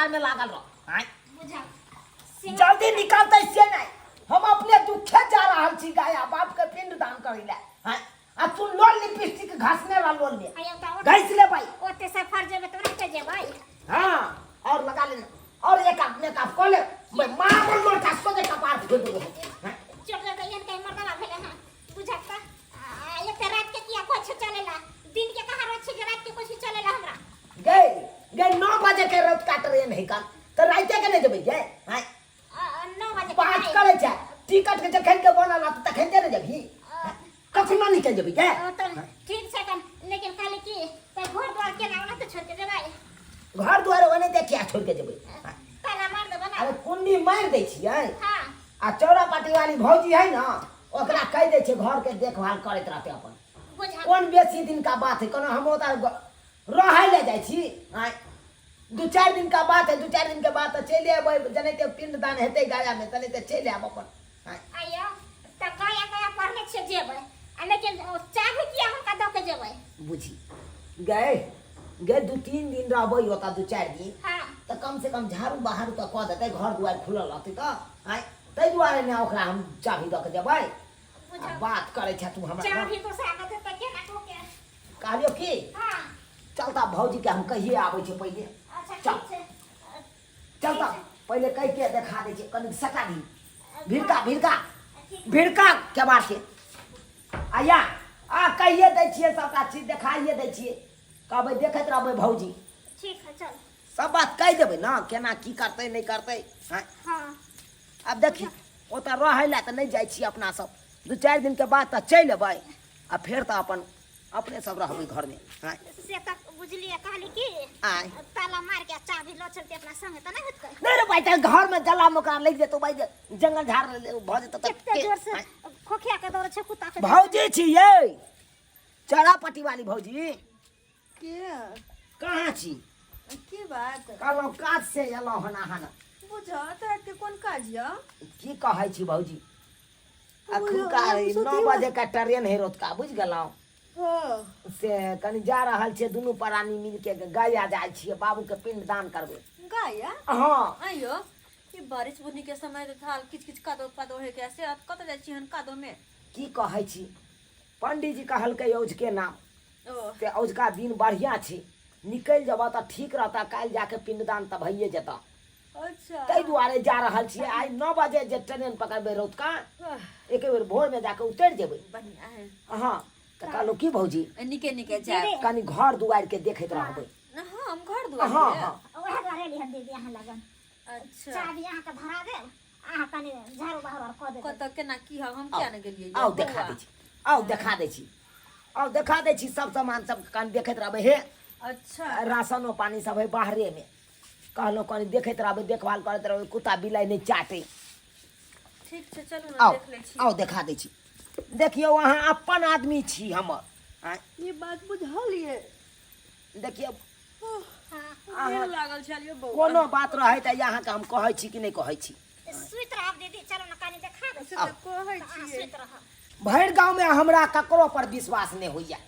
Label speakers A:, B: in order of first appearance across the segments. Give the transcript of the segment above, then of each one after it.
A: विचार में लागल रह। आय
B: बुझा
A: जल्दी निकलते से नहीं हम अपने दुखे जा रहल छी गाया बाप के पिंड दान करिले। हां आ तू लोल लिपस्टिक घासने वाला लोल ले घास ले भाई
B: ओते सफर जेबे तो रहते जे भाई।
A: हां और लगा लेना और एक अपने का को ले मैं मार लोटा सोजे कपार फोड़ दूंगा।
B: चोटले गयन के मरदला भेले हां बुझाता एक रात के किया कुछ चलेला दिन के कहा रोज के रात के कुछ चलेला हमरा
A: गए 9 बजे के रात का ट्रेन है का तो राते के नहीं जेबे गए। हां
B: 9 बजे
A: बात करे छ टिकट के जखन के बनल त तखन दे जबही कखनो नहीं के जेबे गए
B: तो ठीक से कन लेकिन काले की पे घर द्वार के लावना तो छोड़ के देबै
A: घर द्वार ओने ते क्या छोड़ के जेबे
B: ताला मार दे बना।
A: अरे कुंडी मार दे छियै।
B: हां
A: आ चौरा पाटी वाली भौजी है ना ओकरा कह दे छे घर के देखभाल करत रहते अपन।
B: बुझा
A: कौन बेसी दिन का बात है कोनो हम ओता रहै ले जाय छी। आय 2-4 दिन का बात है 2-4 दिन के बाद तो चले आबै जनेते पिंड दान हेते गाया में तने ते चले आब अपन।
B: आयो त गया गया पढ़ने से जेबै लेकिन चाबी किया हम का द के जेबै
A: बुझी गए 2-3 दिन रहबै ओता 2-4 दिन।
B: हां
A: तो कम से कम झाड़ू बहारू तो कह देते घर दुआर खुलल रहते तो। आय तै दुआरे ने ओकरा हम चाबी द के जेबै। बात करे छ तू हमरा
B: चाबी तो सागत त के ना को के
A: कहलियो की
B: हां
A: चलता भौजी के हम कहिए आबै छे पहिले।
B: अच्छा
A: चल।
B: ठीक से
A: चलता पहले कह के दिखा दे छे कनी सटा दी भिड़का के बार के आया आ कहिए दै छिए सबटा चीज दिखाइए दै छिए कहबै देखैत रहबै भौजी
B: ठीक है चल
A: सब बात कह देबै ना केना की करतै नहीं करतै। हां
B: हां
A: अब देखी ओता रहै ला त नहीं जाय छी अपना सब 2-4 दिन के बाद त चल अबै आ फिर त अपन अपने सब रहबै घर में। हां
B: से तक बुझलिए कहली की
A: आय
B: ताला मार के चाबी ल चलते अपना संग त नहीं होत
A: नहीं रे भाई घर में जला मकान लग जेतो भाई जंगल झाड़ भ जेतो त
B: कितने जोर से खोखिया के दौड़ छे कुत्ता के
A: भौजी छी ये चढ़ा पट्टी वाली भौजी
C: के
A: कहाँ छी
C: की बात
A: कहलो काज से एलो हना हना
C: बुझा तोरा के कोन काज य
A: की कहै छी भौजी अखन का
C: हम सोची
A: 9 बजे का ट्रेन है रोत का बुझ गेलौ
C: हो
A: से कनी जा रहल छे दुनू प्राणी मिल के गया जाय छिए बाबू के पिंड दान करबे।
C: गाया
A: हां
C: आयो ये बारिश बुनी के समय तो थाल किच किच कादो पादो है कैसे अब कत जाय छी हन कादो में
A: की कहै छी पंडित जी कहलकै औज के नाम
C: ओ
A: से औज का दिन बढ़िया छे निकल जबा त ठीक रहता काल जाके पिंडदान त भइए जता।
C: अच्छा
A: तै दुआरे जा रहल छिए आइ 9 बजे जे ट्रेन पकड़बे रोत का एक बेर भोर में जाके उतर जेबै।
C: बढ़िया है
A: हां त कहलो की भौजी
C: निके निके जाए
A: कनी घर दुआर के देखैत रहबै।
C: हां हम घर दुआर
A: हां हां
B: ओहे घरे लिहन दीदी यहां लगन
C: अच्छा
B: चाबी यहां के धरा दे आहा कनी झाड़ू बहार क दे
C: कत केना की हम क्या न गेलिए
A: आओ देखा दै छी आओ देखा दै छी आओ देखा दै छी सब सामान सब कनी देखैत रहबै हे।
C: अच्छा
A: राशनो पानी सब है बाहरे में कहलो कनी देखैत रहबै देखभाल करैत रहबै कुत्ता बिलाई नहीं चाटे।
C: ठीक छै चलू ना
A: आओ
C: देख लै छी
A: आओ देखा दै छी देखियो वहाँ अपन आदमी छी हमर। आय
C: ये बात बुझलिए
A: देखियो
B: हां
C: लागल छलियो बौ
A: कोनो बात रहे त यहाँ के हम कहै छी कि नहीं कहै छी।
B: सुइत रह दीदी चलो ना कनी देखा दे
C: से त कहै छी
B: सुइत रह
A: भैर गांव में हमरा ककरो पर विश्वास नहीं होइया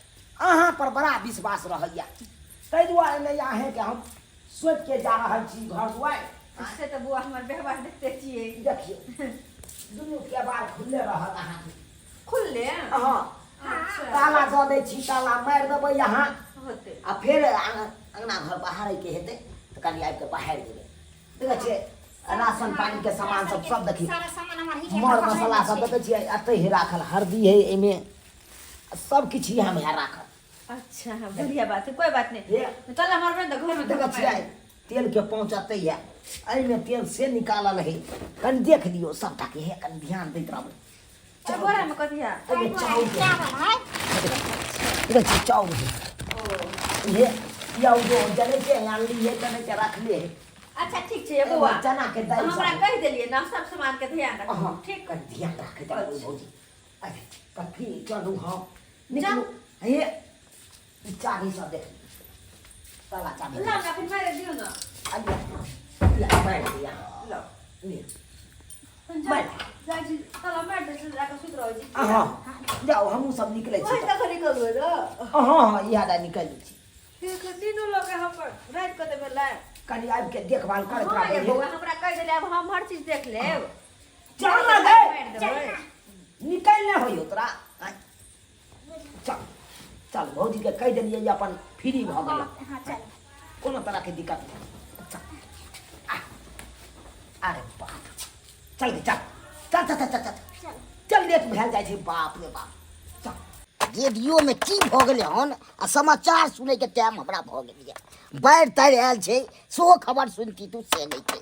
A: अहाँ पर बड़ा विश्वास रहैया तै दुआरे नहीं आहे के हम सोच के जा रहल छी घर दुआर।
C: से त बुआ हमर व्यवहार देखते छिए
A: देखियो दुनू के बार खुले रहत अहाँ के
C: खुलले
A: हां
C: अच्छा
A: ताला दऽ दै छी ताला मार देबै यहाँ
C: होते
A: आ फिर अंगना घर बाहर के हेतै त कनी आबि के बाहर जेबै देखै छियै राशन पानी के सामान सब देखी
B: सारा सामान हमर ही
A: मर मसाला सब देखै छियै अतै ही राखल हल्दी है एमे सब किछ यहाँ में राखल।
C: अच्छा बढ़िया बात है कोई बात नहीं चल हमारे में घर में
A: देखै छियै तेल के पहुंचतै है एमे तेल से निकालल है कनी देख लियो सबटा के है कनी ध्यान दैत रहबै।
C: बोरा में कथिया
A: एमे चाउर के
B: चावल है
A: देखै छियै चाउर है ये या जो जने के आनली है तने के रखले है।
C: अच्छा ठीक छै बुआ
A: चना के दाल
C: हमरा कह देलिए ना सब सामान के ध्यान रख
A: हां
C: ठीक
A: कर ध्यान रखे त भौजी अरे कथी चलू हम निकलू ये चाबी सब देख ताला चाबी
C: ला ना फिर मारे दियो ना
A: अल्लाह बैठ गया
C: लो
A: ले
C: बैठ जाजी ताला मार दे जाके सुत रहो जी
A: हां जाओ हम सब निकले छी
C: ओए तक निकल गयो
A: हां हां याद आ निकल छी
C: ठीक है तीनों लोग हम रात को देबे ला
A: कनी आबि के देखभाल करत
C: हाँ ये
A: रह
C: बउआ हमरा कह देले अब हम हर चीज देख लेब।
A: चल ना गए निकल ना होइयो तोरा आय, चल चल भौजी के कह देलिए जे अपन फ्री भ गेल
B: हाँ चल
A: कोनो तरह के दिक्कत नहीं चल अरे बाप चल चल चल चल चल चल
B: चल
A: चल लेट भेल जाइ छै बाप रे बाप चल
D: रेडियो में की भ गेलै हन आ समाचार सुनै के टाइम हमरा भ गेलै बाढ़ि ताढ़ि आयल छै सेहो खबर सुनती तू से नहि छै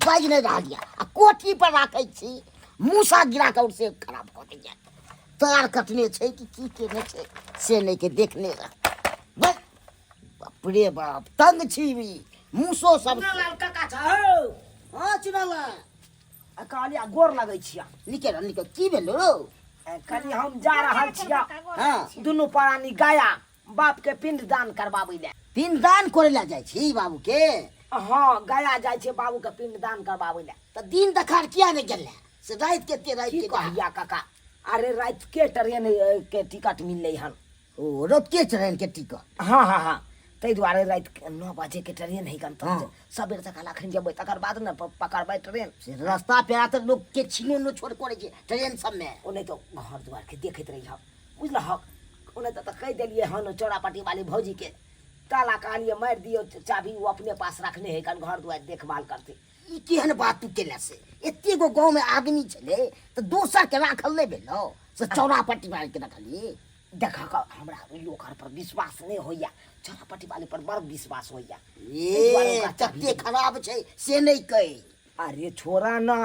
D: बाजि नहि रहलियै आ कोठी पर राखै छी मूसा गिरा के से खराब भ गेलै तार कटने छै कि की केने छै से नहि के देखने रह बस बाप रे बाप तंग छी मूसो सब
A: लाल काका छौ
D: हाँ चुनाला
A: आ कहलिया गोर लगै छिया
D: निकल निकल की भेलो रो
A: कनी हम जा रहल छिया
D: हाँ
A: दुनू प्राणी गया बाप के पिंड दान करबाबै ले
D: पिंडदान करे ला जाइ छी बाबू के
A: हाँ गया जाइ छै बाबू के पिंड दान करबाबै ले
D: त दिन देखार किया नहि गेलै से रात के रात
A: की
D: के
A: कहलिया काका अरे रात के ट्रेन के टिकट मिललै हन
D: ओ रात के ट्रेन के टिकट
A: हाँ हाँ हाँ ताहि दुआरे रात 9 बजे के ट्रेन है कन
D: हाँ।
A: सबेर तक अखन जेबै तकर बाद ने पकड़बै ट्रेन
D: से रास्ता पे आ त लोग के छीनो न छोड़ करे छै ट्रेन सब में
A: ओने तो घर दुआर के देखैत रही हम बुझलहक ओने तो कह देलिए हन चौरापट्टी वाली भौजी के ताला कहलिए मारि दियो चाबी वो अपने पास रखने है कन घर दुआर देखभाल करते
D: ई केहन बात तू केला से एते गो गांव में आदमी छले त दोसर के राखल नहीं भेलो से चौरापट्टी वाले के रखली
A: देख हमरा लोग पर विश्वास नहीं होइया चौरापट्टी वाले पर बड़ विश्वास होइया
D: ए तते खराब छै से नहीं कही
A: अरे छोरा ना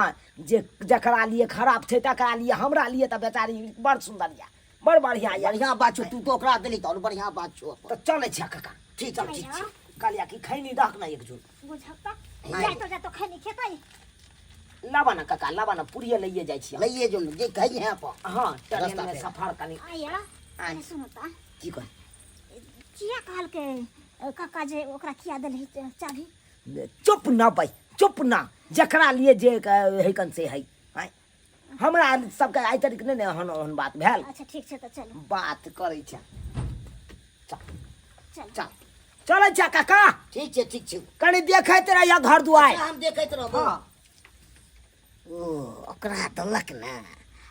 A: जे जकरा लिए खराब छै तकरा लिए हमरा लिए त बेचारी बड़ सुंदर या बड़ बढ़िया या
D: बढ़िया बात छौ तू तो ओकरा देली त बढ़िया बात छौ
A: तो चले छ काका
D: ठीक
A: चल ठीक छै कहलिया कि खैनी रख ना एक जुन
B: बुझता जा तो खैनी खेतै
A: लाबा ना काका लाबा ना पुरिये लइए जाइ छी
D: लइए जो जे कही है पर
A: हाँ ट्रेन
D: रास्ता
A: में
D: पे।
A: सफर कनी
B: आया अरे सुनो त
D: की कह
B: किया कहल के काका जे ओकरा किया देले चाभी
A: चुप ना भाई चुप ना जकरा लिए जे है कन से है आय हमरा सबके आइ तरीक ने हन हन बात भेल
B: अच्छा ठीक छै त चल
A: बात करै छ चल
B: चल
A: चल चलै छ काका
D: ठीक छै
A: कनी देखैत रहिया घर दुआर
D: अच्छा, हम देखैत रहबो
A: हाँ
D: ओ ओकरा देलक ना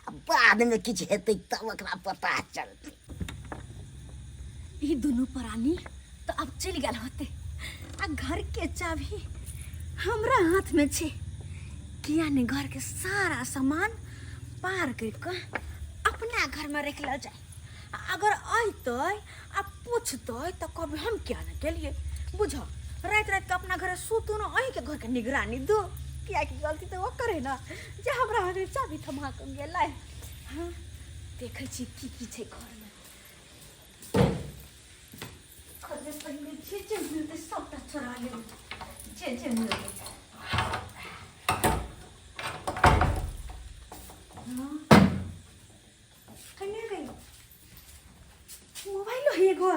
D: अब बाद में किछ हेतै तब ओकरा पता चलतै
C: ई दोनों प्राणी तो अब चल गल होते आ घर के चाबी हमरा हाथ में छे किया ने घर के सारा सामान पार करके अपना घर में रख ल जाए आ अगर अतै आ पूछतै तो कभी हम क्या न केलिए बुझो रात रात के अपना घर सुतू न अही के घर के निगरानी दो किया की गलती तो वो करे ना जे हमरा हाथ में चाबी थमा के गेलै हां देखै छी की छै घर में खोजे पहिले जे मिलते सबटा चोरा ले जे मिलते कन्या गई मोबाइल है एगो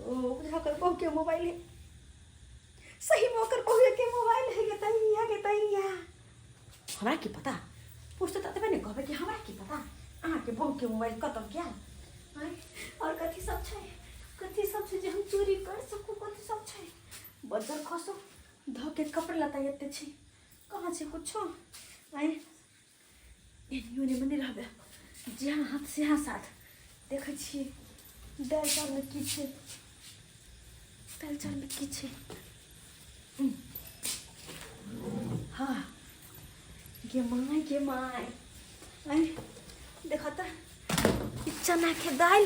C: ओ बुझा कर बहु के मोबाइल है सही में ओकर बहु के मोबाइल है के तैया हमरा की पता पूछते तबे ने कहबे कि हमरा की पता अहाँ के बहु के मोबाइल कतम क्या और कथी सब छै जे हम चोरी कर सकू कथी सब छै बजर खसो ध के कपड़ा लता एते छै कहाँ छै कुछो आइ एनियो ने मने रहबे जहाँ हाथ से हाथ साथ देखै छी दाल चावल में की छै दाल चावल में की छै हाँ गे माय आइ देखो त चना के दाल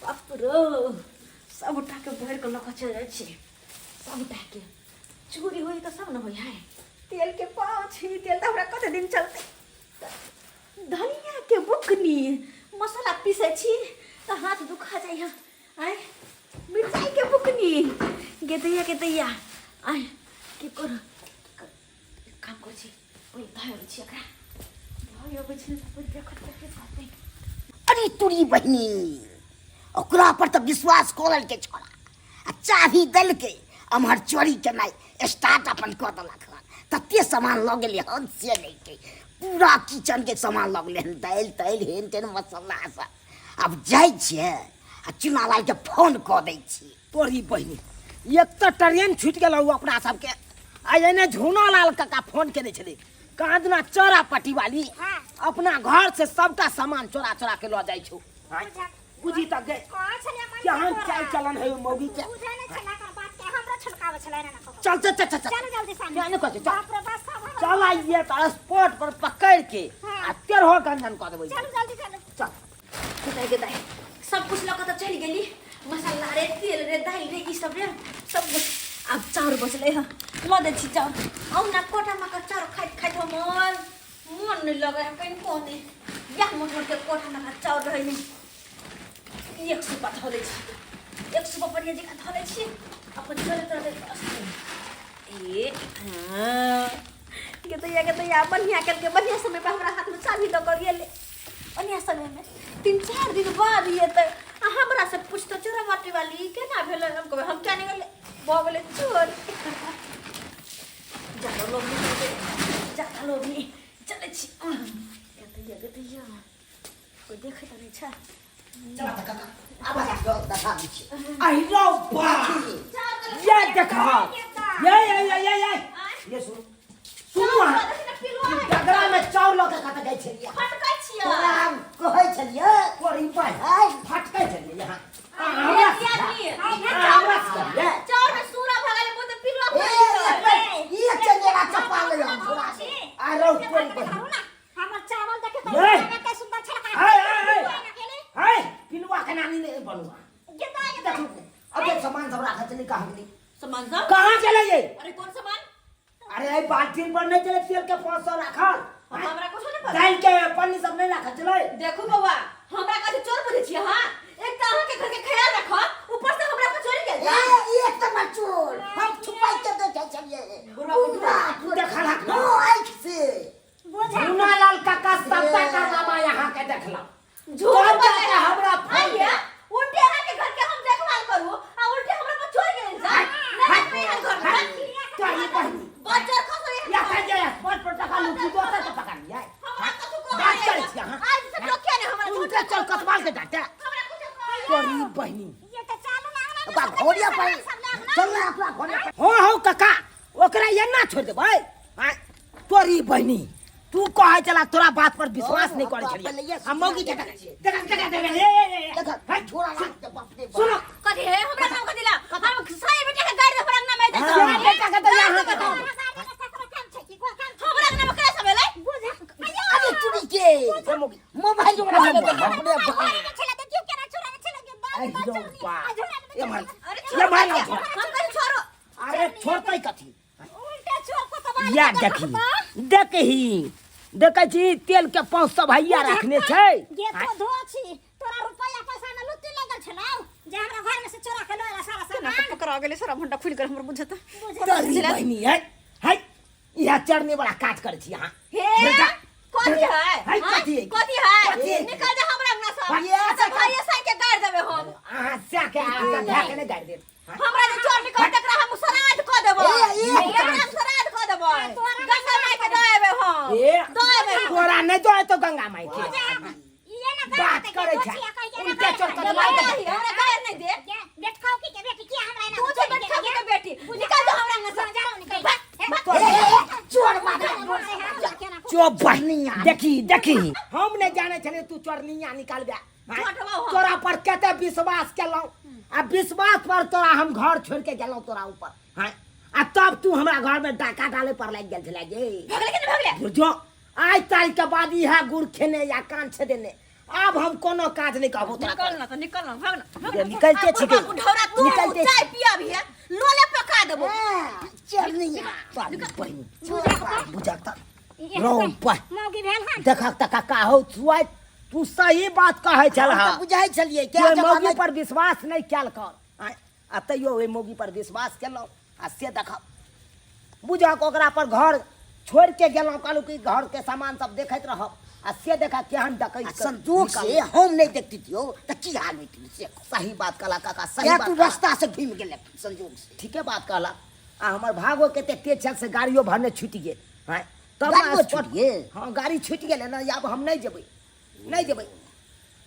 C: बाप रो सब उठा के भर के लक चल जाय छी सब उठा के चोरी होई तो सब न होई है तेल के पाव छी तेल तो हमरा कते दिन चलते धनिया के बुकनी मसाला पीसे छी तो हाथ दुखा जाय है आय मिर्चाई के बुकनी के दैया आय की कर काम कर छी ओइ धाय छी एकरा धाय अब छी सब देखत करते
D: अरे तुरी बहनी ओकरा पर तो विश्वास करल के छोड़ा आ चाभी दल के अमहर चोरी केनाइ स्टार्ट अपन कऽ देलक हन तते सामान लऽ गेलै हन से नहीं के पूरा किचन के सामान लऽ गेलै हन दालि तालि हेन तेन मसाला सब अब जाइ छियै आ चुनालाल के फोन कऽ दै छी
A: तोरी बहिनी एक तो ट्रेन छूट गेल अपना सबके आ एने झूना लाल काका फोन केने छले कहाँ दिना चोरा पट्टी वाली
B: हाँ।
A: अपना घर से सबटा सामान चोरा चोरा के लो जाई छौ बुझी तक गए
B: कहाँ छलिए मन
A: केहन चाल चलन है मौगी के
B: बुझे नहीं छला कर बात के हमरा छलकावे छलै ना कहो
A: चल चल चल चल
B: चल जल्दी सामने
A: क्या नहीं कहते चल
B: बाप रे बाप सब
A: चल आइए तो स्पॉट पर पकड़ के
B: हाँ।
A: आ तेरहो गंजन कर देबै
B: चल जल्दी चल
A: चल
C: के दाई सब कुछ लगा तो चली गेली मसाला रे तेल रे दाल रे ई सब रे सब अब चाउर बचले ह ल दे छी चाउर औ ना कोठा में का चाउर खाइत खाइत हमर मन नहीं लगे हम कहीं कोने या मोट मोट के कोठा में का चाउर रहे नहीं 100 का धले छी 100 पर ये जी का धले छी अपन चले चले ए हां के तो या बढ़िया करके बढ़िया समय पे हमरा हाथ में चाबी दो कर गेले बढ़िया समय में 3-4 दिन बाद ये तो हमरा से पूछ तो चोरा माटी वाली के ना भेल हम कहबे हम क्या नहीं गेले बोले चोर ज्यादा लोग नहीं चले छी ये तो कोई देखे तो नहीं छा
D: चला त काका अब आ दखा दी छी
A: आई रो बा ये देखा ये सुन सुन डगरा में चाउर लगा खाता गई छलिए
C: फटकै छियै
D: राम कहै छलिए
A: कोरी पर है फटकै छलिए यहां हमरा
C: चाउर में सूरा भगले बोते पिलवा
D: ये चलेगा चपा ले हम छोरा से
A: आ रो कोरी पर
B: हमर चावल देखे
A: ये।
B: तो के सुंदर छलका
A: है पिलवा के नानी ने बनुआ
B: गेता
A: देखो अब सामान सब रखा चली कहां गेली
C: सामान सब
A: कहां चले ये
C: अरे कौन सामान
A: अरे आई बाल्टीन पर नहीं चले तेल के 500 रखल
C: हमरा कुछ नहीं पता
A: दाल के पन्नी सब नहीं रखा चले
C: देखो बउआ हमरा का चोर बुझे छियै हां एक तो अहाँ के घर के ख्याल रखो ऊपर से हमरा पर चोरी गेल
D: ये तो मचोर हम छुपाई के दे छलिए पूरा
A: देखा रख
D: नो आई से
A: मुन्ना लाल काका सबटा कारनामा यहाँ के देखला
C: झूठ बोले
A: हमरा
C: आइए उल्टे अहाँ के घर के हम देखभाल करू आ उल्टे हमरा पर चोरी गेल जा नहीं घर में
A: चाहिए बहनी
C: बच्चा खसरे
A: या कह जाए स्पॉट पर टका लूटी तो से पकड़ लिया
C: हमरा कछु को
A: बात करे छी यहाँ
C: आज से टोकिया ने हमरा
A: उनके चल कतवाल के डाटा
C: हमरा कुछ
A: कोरी बहनी
B: ये तो चालू ना
D: बा घोड़िया पर चल ना अपना घोड़िया पर
A: हो काका ओकरा ये ना छोड़ दे भाई तोरी बहनी तू कहे चला तोरा बात पर विश्वास नहीं करे छलिए हम मौगी के देख
D: देखा छोरा ना बाप रे
A: सुनो
C: कथी है हमरा नाम कथी ला हम साई बेटा के गाड़ी पर अंगना में दे
A: हाँ, बेटा के तो यहाँ के तो।
B: काम छै की काम
C: हमरा अंगना में कैसे भेलै
D: अरे चुरी के मोबाइल जो बाप रे बाप
B: छला तो क्यों केना छोरा ने छला के
A: आई रो बा ये मार
C: अरे
A: ये मार
C: हम कहीं छोरो
A: अरे छोड़तै कथी
B: उल्टा चोर को सवाल
A: या देखही देखै छी तेल के 500 भैया रखने छै
B: ये तो धो छी तोरा रुपया पैसा न लुट्टी लगल छलौ जे हमरा घर में से चोरा के लइला सारा सामान
C: पकड़ा गेले सारा भंडा खुल कर हमर बुझत
A: तोरी बहनी है यह चढ़ने वाला काज करे छी यहाँ
C: हे कथी है
A: है कथी है?
C: कथी है
A: कथी है?
C: निकल जा हमरा अंगना से
A: भैया,
C: अच्छा भाई साई के गाड़ देबे हम
A: अहाँ से के आका ढाके ने गाड़ दे
C: हमरा जे चोर निकल तकरा हम सराध क देबो एकदम सराध क देबो गंगा माई के देबे हम
A: ए
C: देबे
A: तोरा नहीं दो तो गंगा माई के
B: ये ना
A: बात करे छै उनके चोर के
C: हमरा
A: लाग
C: गाड़ नहीं दे
B: बेट खाओ की के बेटी की हमरा ना
C: तू जे बैठा के बेटी निकल जा हमरा अंगना से
B: जाओ निकल
D: चोर मार
A: चो बहनिया देखी हम नहीं जाने छले तू चोरनिया निकालबे तोरा पर कते विश्वास केलौ आ विश्वास पर तोरा हम घर छोड़ के गेलौ तोरा ऊपर हां आ तब तू हमरा घर में डाका डाले पर लग गेल छले गे
C: भगले कि नहीं भगले
A: बुझो आज तारीख के बाद यह गुड़ खेने या कान छेदेने अब हम कोनो काज नहीं कहबो तोरा
C: निकल ना तो निकल ना भाग
A: ये निकलते छिके
C: ढौरा तू
A: निकलते
C: चाय पिया भी है लोले पका देबो
D: चरनिया
A: बुझा त रोम पर
B: मौगी भेल हां
A: देखा तका का हो तू सही बात कहे छल
D: हम
A: हा
D: तो बुझाई छलिए क्या
A: के
D: जवाब
A: मौगी पर विश्वास नहीं कैल कर आ तैयो ओहि मौगी पर विश्वास केलौ आ से देखा बुझा के ओकरा पर घर छोड़ के गेलौ कहलू कि घर के सामान सब देखैत रहब आ से देखा केहन डकैत
D: संजोग से हम नहीं देखती थी तो की हाल होती से
A: सही बात कहला काका सही
D: क्या
A: बात
D: तू
A: कहला।
D: रास्ता से घूम गेले संजोग से
A: ठीके बात कहला आ हमर भागो के तेज छल से गाड़ियो भरने छूट गेल हैं तब
D: गाड़ियो
A: स्पॉट-
D: छूट गेल?
A: हाँ गाड़ी छूट गेल ना अब हम नहीं जेबै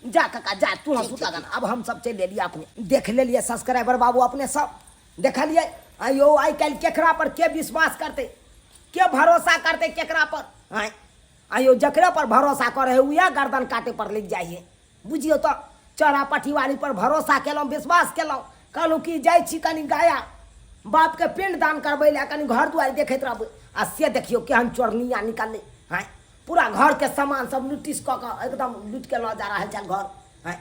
A: जा काका जा तू हम
D: ठीक,
A: सुता
D: ठीक,
A: अब हम सब चल लेलिए अपने देख लेलिए सब्सक्राइबर बाबू अपने सब देखलिए आयो आई कल केकरा पर के विश्वास करते, के भरोसा करते केकरा पर? आय आयो जकरा पर भरोसा करे है उहे गर्दन काटे पर लग जाइए। बुझियो तो चौरा पठीवाली पर भरोसा केलौं, विश्वास केलौं, कहलूँ कि जाइ छी कनि गाया बाप के पिंड दान करबै ले, कनि घर दुआरि देखैत रहबै। आ से देखियो केहन चोरनिया निकललै। हैं पूरा घर के सामान सब लुटिस कऽ कऽ एकदम लूट के लऽ जा रहल छल घर। हैं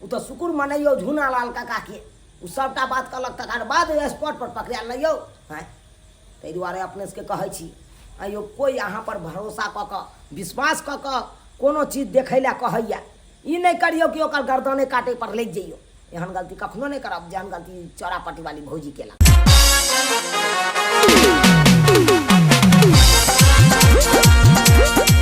A: उ तो शुक्र मनैयो झूना लाल काका के, उ सबटा बात कहलक तकर बाद स्पॉट पर पकड़ायल नहीं यौ। हैं ताहि दुआरे अपने सबके कहै छी आइयो कोई अहाँ पर भरोसा कऽ कऽ विश्वास कऽ कऽ कोनो चीज देखै लए कहैया, ई नहीं करियो कि ओकर गर्दने काटे पर लग जइयो। एहन गलती कखनो नहीं करब जेहन गलती चौरा पट्टी वाली भौजी केला।